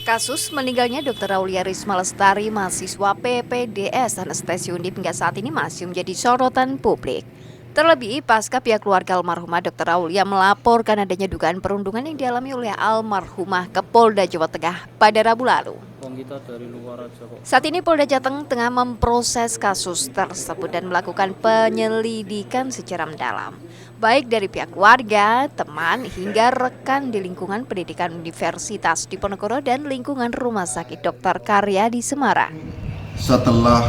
Kasus meninggalnya Dr. Aulia Risma Lestari, mahasiswa PPDS Anestesi Undip hingga saat ini masih menjadi sorotan publik. Terlebih pasca pihak keluarga almarhumah Dr. Aulia melaporkan adanya dugaan perundungan yang dialami oleh almarhumah ke Polda Jawa Tengah pada Rabu lalu. Saat ini Polda Jateng tengah memproses kasus tersebut dan melakukan penyelidikan secara mendalam, baik dari pihak keluarga, teman, hingga rekan di lingkungan pendidikan Universitas Diponegoro dan lingkungan Rumah Sakit Dr. Karya di Semarang. Setelah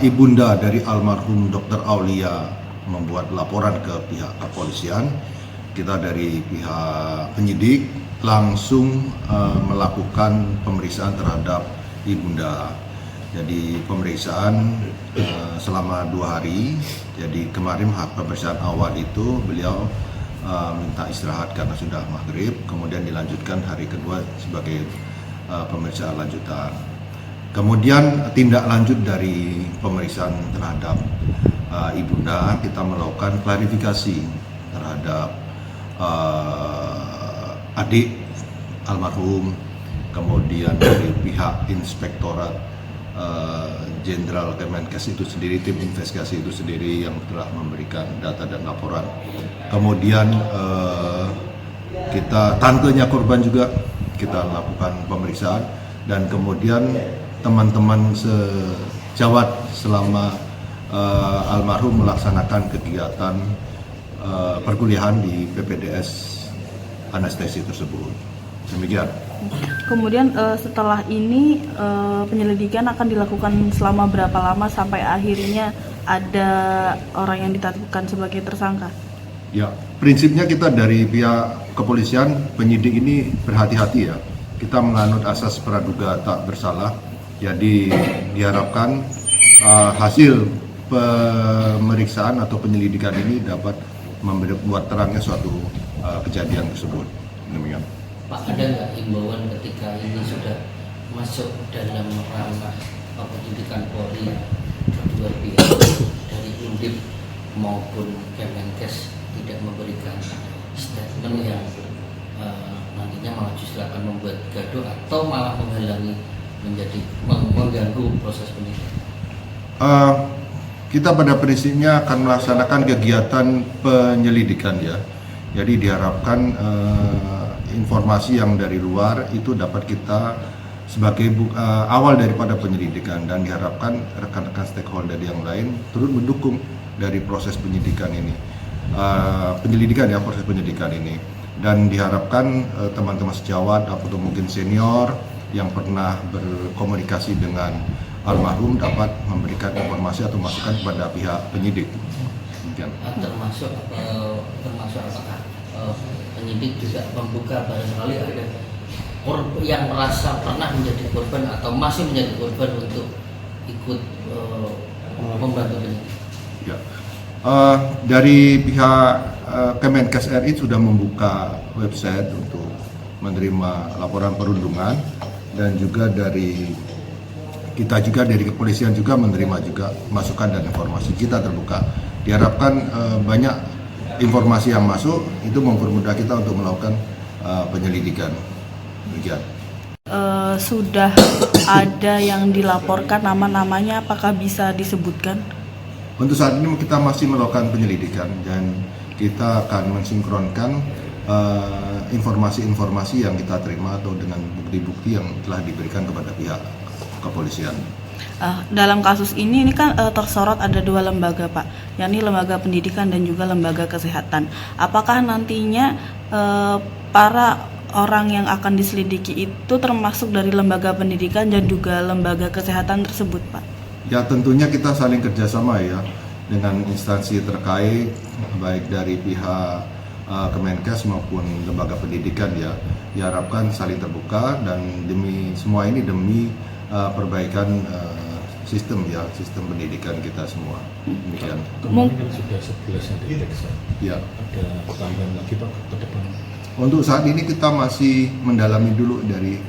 ibunda dari almarhum Dr. Aulia membuat laporan ke pihak kepolisian, kita dari pihak penyidik langsung melakukan pemeriksaan terhadap ibunda. Jadi pemeriksaan selama 2 hari. Jadi kemarin pemeriksaan awal itu beliau minta istirahat karena sudah maghrib, kemudian dilanjutkan hari kedua sebagai pemeriksaan lanjutan. Kemudian tindak lanjut dari pemeriksaan terhadap ibunda, kita melakukan klarifikasi terhadap adik almarhum, kemudian dari pihak Inspektorat Jenderal Kemenkes itu sendiri, tim investigasi itu sendiri yang telah memberikan data dan laporan. Kemudian tantenya korban juga kita lakukan pemeriksaan, dan kemudian teman-teman sejawat selama almarhum melaksanakan kegiatan perkuliahan di PPDS Anestesi tersebut. Demikian. Kemudian setelah ini penyelidikan akan dilakukan selama berapa lama sampai akhirnya ada orang yang ditetapkan sebagai tersangka? Ya, prinsipnya kita dari pihak kepolisian, penyidik ini berhati-hati ya. Kita menganut asas praduga tak bersalah. Jadi diharapkan hasil pemeriksaan atau penyelidikan ini dapat membuat terangnya suatu kejadian tersebut. Demikian. Pak, ada nggak himbauan ketika ini sudah masuk dalam ranah penyidikan Polri, kedua pihak dari Undip maupun Kemenkes tidak memberikan statement yang nantinya malah justru akan membuat gaduh atau malah menghalangi, mengganggu proses penyidikan? Kita pada prinsipnya akan melaksanakan kegiatan penyelidikan ya. Jadi diharapkan informasi yang dari luar itu dapat kita sebagai awal daripada penyelidikan, dan diharapkan rekan-rekan stakeholder yang lain turut mendukung dari proses penyidikan ini, proses penyidikan ini, dan diharapkan teman-teman sejawat atau mungkin senior yang pernah berkomunikasi dengan almarhum dapat memberikan informasi atau masukan kepada pihak penyidik. Termasuk apakah penyidik juga membuka barangkali ada yang merasa pernah menjadi korban atau masih menjadi korban untuk ikut membantu penyidik? Ya. Dari pihak Kemenkes RI sudah membuka website untuk menerima laporan perundungan, dan juga dari kita juga dari kepolisian juga menerima juga masukan dan informasi. Kita terbuka. Diharapkan banyak informasi yang masuk itu mempermudah kita untuk melakukan penyelidikan. Demikian. Sudah ada yang dilaporkan nama-namanya, apakah bisa disebutkan? Untuk saat ini kita masih melakukan penyelidikan, dan kita akan mensinkronkan informasi-informasi yang kita terima atau dengan bukti-bukti yang telah diberikan kepada pihak kepolisian. Dalam kasus ini kan tersorot ada 2 lembaga, Pak, yakni lembaga pendidikan dan juga lembaga kesehatan. Apakah nantinya para orang yang akan diselidiki itu termasuk dari lembaga pendidikan dan juga lembaga kesehatan tersebut, Pak? Ya, tentunya kita saling kerjasama ya dengan instansi terkait, baik dari pihak Kemenkes maupun lembaga pendidikan ya. Diharapkan saling terbuka, dan semua ini demi perbaikan sistem pendidikan kita semua. Demikian. Mungkin sudah 11 yang diperiksa. Ya. Ada tambahan lagi Pak ke depan? Untuk saat ini kita masih mendalami dulu dari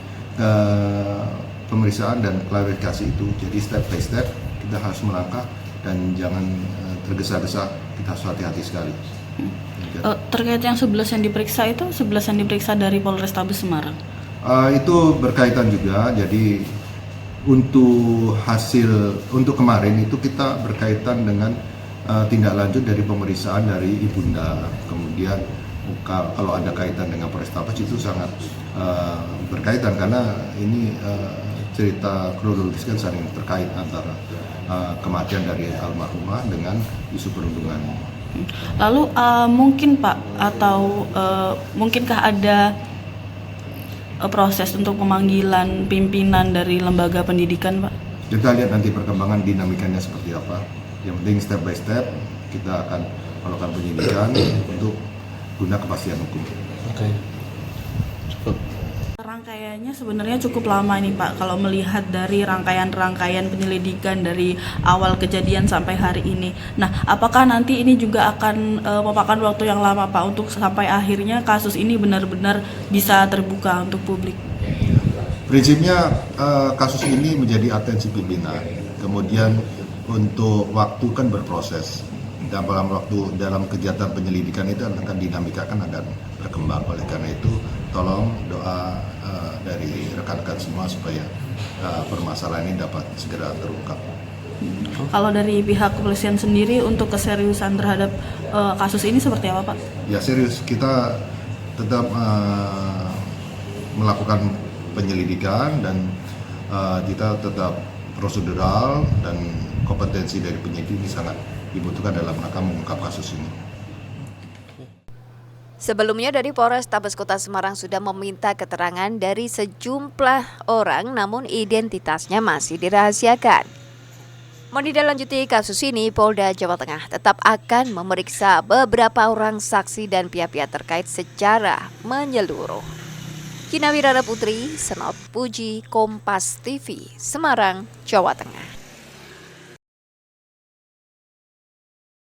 pemeriksaan dan klarifikasi itu. Jadi step by step kita harus melangkah dan jangan tergesa-gesa. Kita harus hati-hati sekali. Terkait yang 11 yang diperiksa itu, 11 yang diperiksa dari Polrestabes Semarang? Itu berkaitan juga, jadi untuk kemarin itu kita berkaitan dengan tindak lanjut dari pemeriksaan dari ibunda, kemudian kalau ada kaitan dengan Polrestabes itu sangat berkaitan karena ini cerita kronologis kan saling terkait antara kematian dari almarhumah dengan isu perundungan. Lalu mungkin Pak, atau mungkinkah ada proses untuk pemanggilan pimpinan dari lembaga pendidikan, Pak? Kita lihat nanti perkembangan dinamikanya seperti apa. Yang penting step by step kita akan melakukan penyidikan untuk guna kepastian hukum. Oke. Cukup. Rangkaiannya sebenarnya cukup lama ini Pak, kalau melihat dari rangkaian-rangkaian penyelidikan dari awal kejadian sampai hari ini. Nah, apakah nanti ini juga akan memakan waktu yang lama Pak untuk sampai akhirnya kasus ini benar-benar bisa terbuka untuk publik? Prinsipnya kasus ini menjadi atensi pimpinan. Kemudian untuk waktu kan berproses. Dalam kegiatan penyelidikan itu akan dinamika kan akan berkembang. Oleh karena itu tolong doa dari rekan-rekan semua supaya permasalahan ini dapat segera terungkap. Kalau dari pihak kepolisian sendiri untuk keseriusan terhadap kasus ini seperti apa Pak? Ya serius, kita tetap melakukan penyelidikan dan kita tetap prosedural dan kompetensi dari penyidik ini sangat dibutuhkan dalam rangka mengungkap kasus ini. Sebelumnya dari Polrestabes Kota Semarang sudah meminta keterangan dari sejumlah orang namun identitasnya masih dirahasiakan. Menindaklanjuti kasus ini, Polda Jawa Tengah tetap akan memeriksa beberapa orang saksi dan pihak-pihak terkait secara menyeluruh. Gina Wirana Putri, Senop Puji, Kompas TV, Semarang, Jawa Tengah.